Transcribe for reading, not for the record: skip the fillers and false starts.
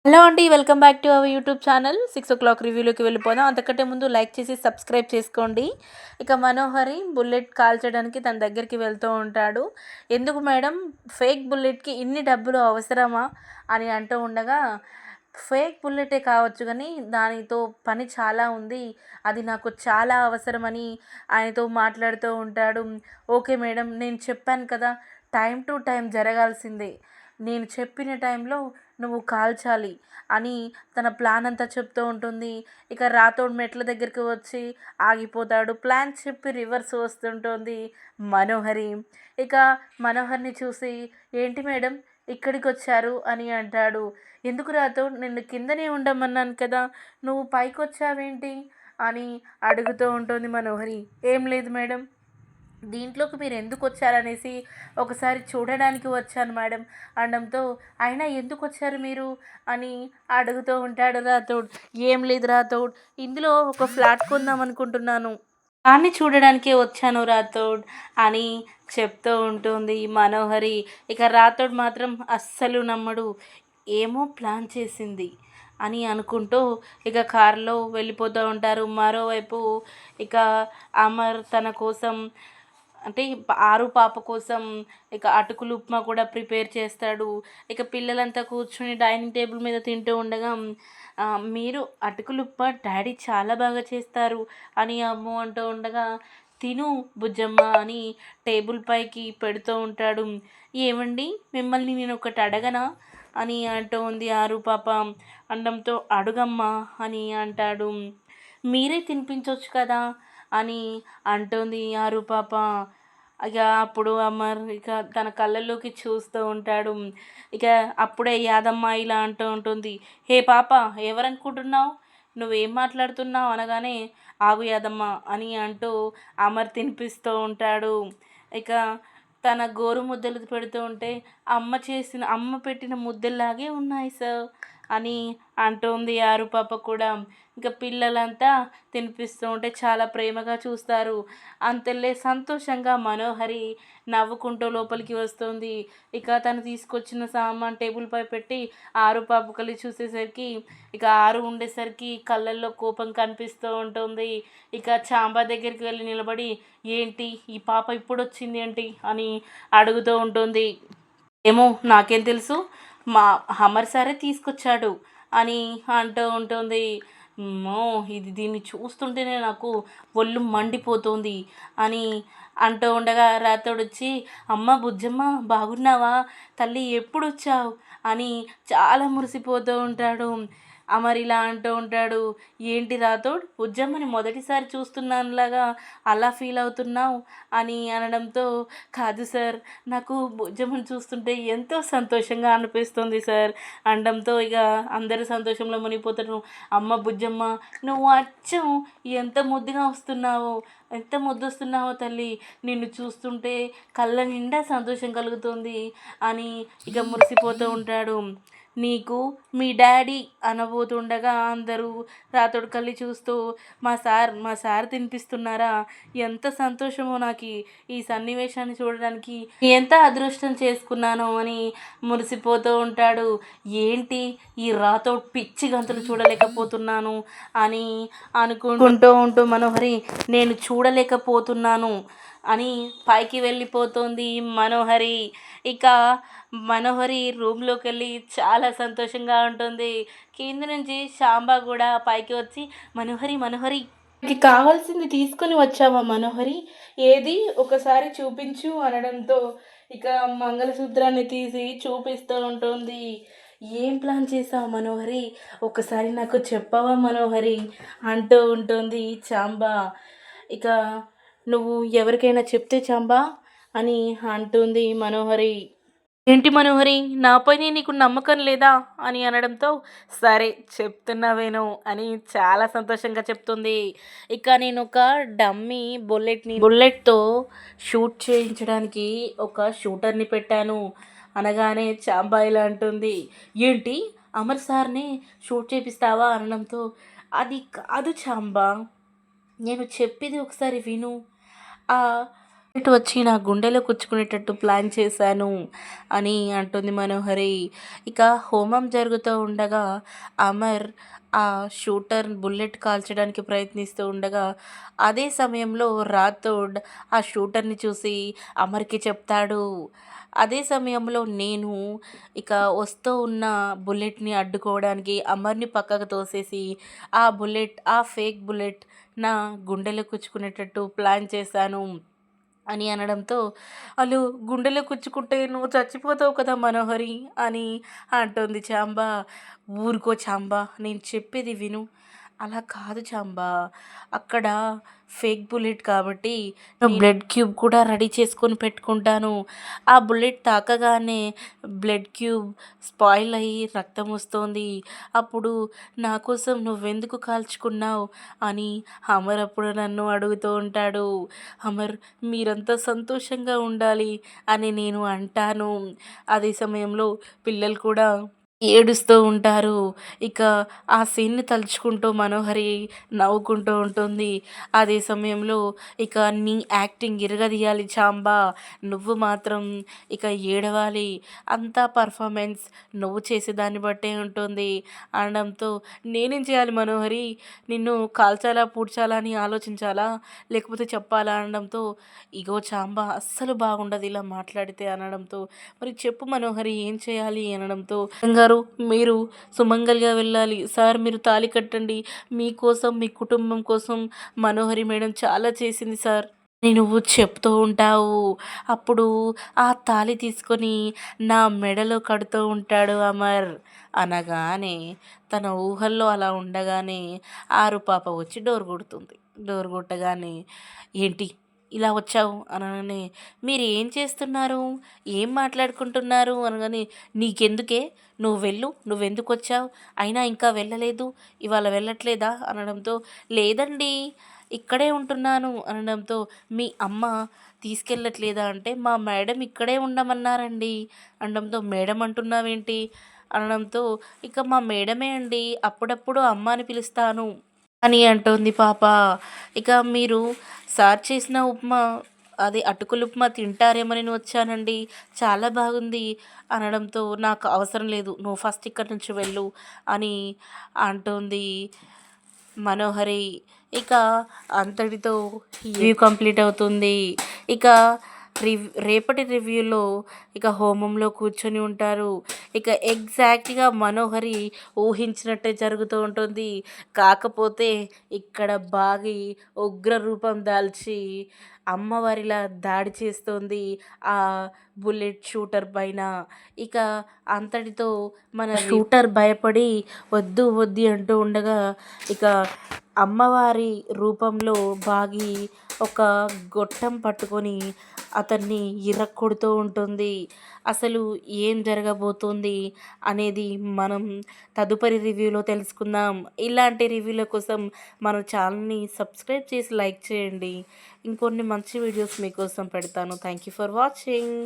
Hello అండి. Welcome back to our YouTube channel. 6:00 రివ్యూలోకి వెళ్ళిపోదాం. అంతకంటే ముందు లైక్ చేసి సబ్స్క్రైబ్ చేసుకోండి. ఇక మనోహరి బుల్లెట్ కాల్చడానికి తన దగ్గరికి వెళ్తూ ఉంటాడు. ఎందుకు మేడం ఫేక్ బుల్లెట్‌కి ఇన్ని డబ్బులు అవసరమా? అని అంటూ ఉండగా, ఫేక్ బుల్లెటే కావచ్చు గానీ దానితో పని చాలా ఉంది. అది నాకు చాలా అవసరమని ఆయనతో మాట్లాడుతూ ఉంటాడు. ఓకే మేడం, నేను చెప్పాను కదా! టైమ్ టు టైమ్ జరగాల్సిందే. నేను చెప్పిన టైంలో నువ్వు కాల్చాలి అని తన ప్లాన్ అంతా చెప్తూ ఉంటుంది. ఇక రాథోడ్ మెట్ల దగ్గరికి వచ్చి ఆగిపోతాడు. ప్లాన్ చెప్పి రివర్స్ వస్తుంటుంది మనోహరి. ఇక మనోహర్‌ని చూసి, "ఏంటి మేడం ఇక్కడికొచ్చారు" అని అంటాడు. "ఎందుకు రాథోడ్, నిన్ను కిందనే ఉండమన్నాను కదా! నువ్వు పైకొచ్చావేంటి?" అని అడుగుతూ ఉంటుంది మనోహరి. "ఏం లేదు మేడం, దీంట్లోకి మీరెందుకొచ్చారనేసి ఒకసారి చూడడానికి వచ్చాను మేడం" అనడంతో, "అయినా ఎందుకొచ్చారు మీరు" అని అడుగుతూ ఉంటాడు రాథోడ్. "ఏం లేదు రాథోడ్, ఇందులో ఒక ఫ్లాట్ కొందామనుకుంటున్నాను. దాన్ని చూడడానికే వచ్చాను రాథోడ్" అని చెప్తూ ఉంటుంది మనోహరి. ఇక రాథోడ్ మాత్రం అస్సలు నమ్మడు. ఏమో ప్లాన్ చేసింది అని అనుకుంటూ ఇక కారులో వెళ్ళిపోతూ ఉంటారు. మరోవైపు ఇక అమర్ తన కోసం, అంటే ఆరు పాప కోసం ఇక అటుకులు ఉప్మా కూడా ప్రిపేర్ చేస్తాడు. ఇక పిల్లలంతా కూర్చొని డైనింగ్ టేబుల్ మీద తింటూ ఉండగా, "మీరు అటుకులు ఉప్మా డాడీ చాలా బాగా చేస్తారు" అని అమ్ము అంటూ ఉండగా, "తిను బుజ్జమ్మ" అని టేబుల్ పైకి పెడుతూ ఉంటాడు. "ఏవండి, మిమ్మల్ని నేను ఒకటి అడగనా" అని అంటూ ఉంది ఆరు పాప. అనడంతో, "అడుగమ్మా" అని అంటాడు. "మీరే తినిపించొచ్చు కదా" అని అంటోంది ఆరు పాప. ఇక అప్పుడు అమర్ ఇక తన కళ్ళల్లోకి చూస్తూ ఉంటాడు. ఇక అప్పుడే యాదమ్మ ఇలా అంటూ ఉంటుంది, "హే పాప, ఎవరనుకుంటున్నావు? నువ్వేం మాట్లాడుతున్నావు" అనగానే, "ఆగు యాదమ్మ" అని అంటూ అమర్ తినిపిస్తూ ఉంటాడు. ఇక తన గోరు ముద్దలు పెడుతూ ఉంటే, అమ్మ పెట్టిన ముద్దల్లాగే ఉన్నాయి సార్" అని అంటుంది ఆరు పాప కూడా. ఇక పిల్లలంతా తినిపిస్తూ ఉంటే చాలా ప్రేమగా చూస్తారు. అంతల్లే సంతోషంగా మనోహరి నవ్వుకుంటూ లోపలికి వస్తుంది. ఇక తను తీసుకొచ్చిన సామాన్ టేబుల్‌పై పెట్టి ఆరు పాపకలి చూసేసరికి, ఇక ఆరు ఉండేసరికి కళ్ళల్లో కోపం కనిపిస్తూ ఉంటుంది. ఇక చాంబా దగ్గరికి వెళ్ళి నిలబడి, "ఏంటి ఈ పాప ఇప్పుడొచ్చింది ఏంటి" అని అడుగుతూ ఉంటుంది. "ఏమో నాకేం తెలుసు, మా అమర్ సారే తీసుకొచ్చాడు" అని అంటూ ఉంటుంది. అమ్మో! దీన్ని చూస్తుంటేనే నాకు ఒళ్ళు మండిపోతుంది అని అంటూ ఉండగా, రాతోడొచ్చి, "అమ్మ బుజ్జమ్మ, బాగున్నావా తల్లి, ఎప్పుడొచ్చావు" అని చాలా మురిసిపోతూ ఉంటాడు. అమర్ ఇలా అంటూ ఉంటాడు, "ఏంటి రాథోడ్, బుజ్జమ్మని మొదటిసారి చూస్తున్నానులాగా అలా ఫీల్ అవుతున్నావు" అని అనడంతో, "కాదు సార్, నాకు బుజ్జమ్మని చూస్తుంటే ఎంతో సంతోషంగా అనిపిస్తుంది సార్" అనడంతో ఇక అందరూ సంతోషంలో మునిగిపోతారు. "అమ్మ బుజ్జమ్మ, నువ్వు అచ్చం ఎంత ముద్దుగా వస్తున్నావో, ఎంత ముద్దొస్తున్నావో తల్లి, నిన్ను చూస్తుంటే కళ్ళ నిండా సంతోషం కలుగుతుంది" అని ఇక మురిసిపోతూ ఉంటాడు. "నీకు మీ డాడీ" అనబోతుండగా అందరూ రాతోడు కళ్ళి చూస్తూ, మా సార్ తినిపిస్తున్నారా? ఎంత సంతోషమో నాకి ఈ సన్నివేశాన్ని చూడడానికి, ఎంత అదృష్టం చేసుకున్నానో అని మురిసిపోతూ ఉంటాడు. "ఏంటి ఈ రాతోడ్ పిచ్చి గంతులు చూడలేకపోతున్నాను" అని అనుకుంటూ మనోహరి, "నేను చూడలేకపోతున్నాను" అని పైకి వెళ్ళిపోతుంది మనోహరి. ఇక మనోహరి రూమ్‌లోకెళ్ళి చాలా సంతోషంగా ఉంటుంది. కింద నుంచి శాంబ కూడా పైకి వచ్చి, "మనోహరి, మనోహరి, నీకు కావాల్సింది తీసుకొని వచ్చావా మనోహరి? ఏది ఒకసారి చూపించు" అనడంతో ఇక మంగళసూత్రాన్ని తీసి చూపిస్తూ ఉంటుంది. "ఏం ప్లాన్ చేసావు మనోహరి? ఒకసారి నాకు చెప్పవా మనోహరి" అంటూ ఉంటుంది చాంబ. ఇక "నువ్వు ఎవరికైనా చెప్తే చాంబా" అని అంటుంది మనోహరి. "ఏంటి మనోహరి, నాపైనే నీకు నమ్మకం లేదా" అని అనడంతో, "సరే చెప్తున్నా విను" అని చాలా సంతోషంగా చెప్తుంది. "ఇక నేను ఒక డమ్మీ బుల్లెట్‌తో షూట్ చేయించడానికి ఒక షూటర్‌ని పెట్టాను" అనగానే చాంబా ఇలా అంటుంది, "ఏంటి, అమర్ సార్‌ని షూట్ చేపిస్తావా" అనడంతో, "అది కాదు చాంబా, నేను చెప్పేది ఒకసారి విను. ఆ ఇటు వచ్చి నా గుండెలో కుచ్చుకునేటట్టు ప్లాన్ చేశాను అని అంటుంది మనోహరి. ఇక హోమం జరుగుతూ ఉండగా అమర్ ఆ షూటర్ బుల్లెట్ కాల్చడానికి ప్రయత్నిస్తూ ఉండగా అదే సమయంలో రాథోడ్ ఆ షూటర్ని చూసి అమర్కి చెప్తాడు. అదే సమయంలో నేను ఇక వస్తూ ఉన్న బుల్లెట్ని అడ్డుకోవడానికి అమర్ని పక్కకు తోసేసి ఆ ఫేక్ బుల్లెట్ నా గుండెలో కుచ్చుకునేటట్టు ప్లాన్ చేశాను అని అనడంతో, "ఆళ్ళు గుండెలో గుచ్చుకుంటే నువ్వు చచ్చిపోతావు కదా మనోహరి" అని అంటుంది చాంబ. "ఊరుకో చాంబ, నేను చెప్పేది విను." "అలా కాదు చాంబ, అక్కడ ఫేక్ బుల్లెట్ కాబట్టి బ్లడ్ క్యూబ్ కూడా రెడీ చేసుకొని పెట్టుకుంటాను. ఆ బుల్లెట్ తాకగానే బ్లడ్ క్యూబ్ స్పాయిల్ అయ్యి రక్తం వస్తోంది. అప్పుడు నా కోసం నువ్వెందుకు కాల్చుకున్నావు" అని అమర్ అప్పుడు నన్ను అడుగుతూ ఉంటాడు. అమర్, మీరంతా సంతోషంగా ఉండాలి అని నేను అంటాను. అదే సమయంలో పిల్లలు కూడా ఏడుస్తూ ఉంటారు. ఇక ఆ సీన్‌ని తలుచుకుంటూ మనోహరి నవ్వుకుంటూ ఉంటుంది. అదే సమయంలో ఇక నీ యాక్టింగ్ ఇరగదీయాలి చాంబా. నువ్వు మాత్రం ఇక ఏడవాలి. అంతా పర్ఫార్మెన్స్ నువ్వు చేసేదాన్ని బట్టే ఉంటుంది అనడంతో, నేనేం చేయాలి మనోహరి? నిన్ను కాల్చాలా, పూడ్చాలా అని ఆలోచించాలా? లేకపోతే చెప్పాలా? అనడంతో, ఇగో చాంబా అస్సలు బాగుండదు ఇలా మాట్లాడితే అనడంతో, మరి చెప్పు మనోహరి ఏం చేయాలి అనడంతో, గారు మీరు సుమంగల్‌గా వెళ్ళాలి. సార్ మీరు తాళి కట్టండి. మీకోసం, మీ కుటుంబం కోసం మనోహరి మేడం చాలా చేసింది సార్ అని నువ్వు చెప్తూ ఉంటావు. అప్పుడు ఆ తాళి తీసుకొని నా మెడలో కడుతూ ఉంటాడు అమర్. అనగానే తన ఊహల్లో అలా ఉండగానే ఆరు పాప వచ్చి డోర్ కొడుతుంది. డోర్ కొట్టగానే, "ఏంటి ఇలా వచ్చావు?" అనగానే, "మీరు ఏం చేస్తున్నారు? ఏం మాట్లాడుకుంటున్నారు?" అనగానే, "నీకెందుకే? నువ్వు వెళ్ళు. నువ్వెందుకొచ్చావు? అయినా ఇంకా వెళ్ళలేదు. ఇవాళ వెళ్ళట్లేదా?" అనడంతో, "లేదండి ఇక్కడే ఉంటున్నాను" అనడంతో, "మీ అమ్మ తీసుకెళ్ళట్లేదా?" అంటే, "మా మేడం ఇక్కడే ఉండమన్నారండి" అనడంతో, "మేడం అంటున్నావేంటి?" అనడంతో, "ఇక మా మేడమే అండి. అప్పుడప్పుడు అమ్మ అని పిలుస్తాను" అని అంటోంది పాప. ఇక మీరు సార్ చేసిన ఉప్మా, అదే అటుకులు ఉప్మా తింటారేమోనని వచ్చానండి. చాలా బాగుంది అనడంతో, "నాకు అవసరం లేదు. నువ్వు ఫస్ట్ ఇక్కడి నుంచి వెళ్ళు" అని అంటోంది మనోహరి. ఇక అంతటితో రివ్యూ కంప్లీట్ అవుతుంది. ఇక రేపటి రివ్యూలో ఇక హోమంలో కూర్చొని ఉంటారు. ఇక ఎగ్జాక్ట్‌గా మనోహరి ఊహించినట్టే జరుగుతూ ఉంటుంది. కాకపోతే ఇక్కడ బాగి ఉగ్ర రూపం దాల్చి అమ్మవారిలా దాడి చేస్తోంది ఆ బుల్లెట్ షూటర్ పైన. ఇక అంతటితో మన షూటర్ భయపడి వద్దు వద్దు అంటూ ఉండగా ఇక అమ్మవారి రూపంలో బాగి ఒక గొట్టం పట్టుకొని అతన్ని ఇరక్కొడుతూ ఉంటుంది. అసలు ఏం జరగబోతుంది అనేది మనం తదుపరి రివ్యూలో తెలుసుకుందాం. ఇలాంటి రివ్యూల కోసం మన ఛానల్ని సబ్స్క్రైబ్ చేసి లైక్ చేయండి. ఇంకొన్ని మంచి వీడియోస్ మీకోసం పెడతాను. Thank you for watching.